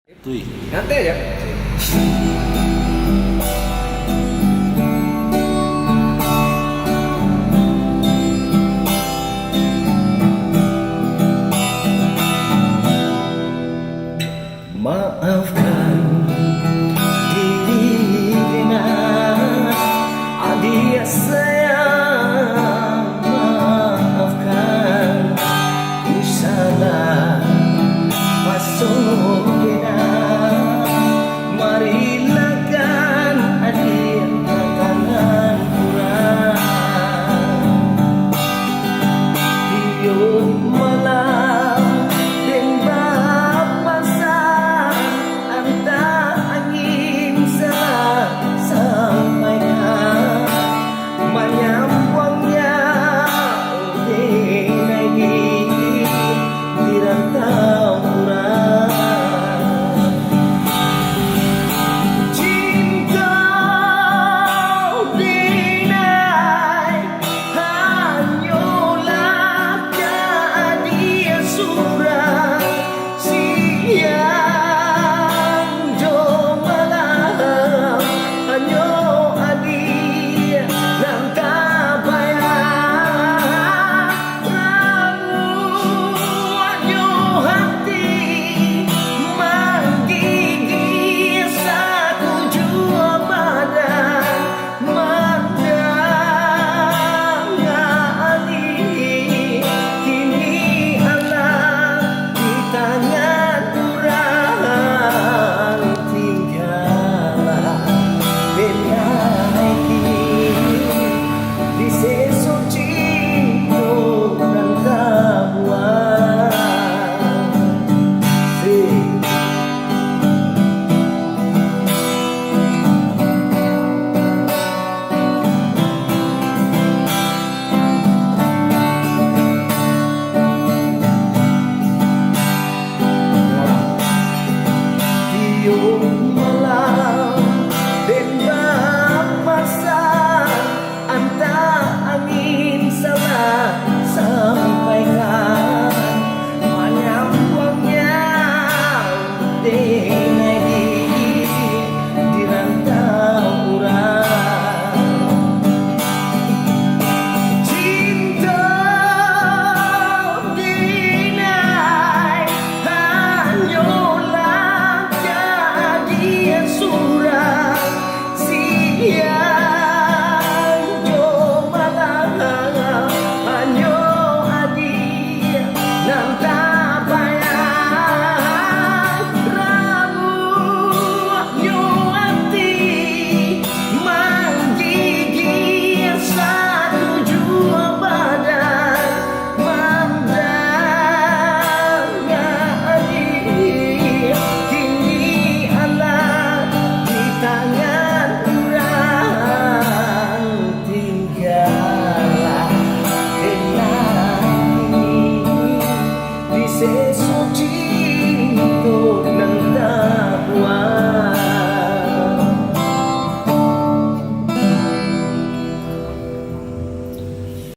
Tuy. Nanti aja. Maafkan diri dengan adik sayang. Maafkan isalah pasok marilah kan adik tangan kurang hidup malam dan bapasan antara angin salah sampaikan menyambungnya lagi di rantau kurang. Malam dan bapasan antara angin salah sampaikan menyambungnya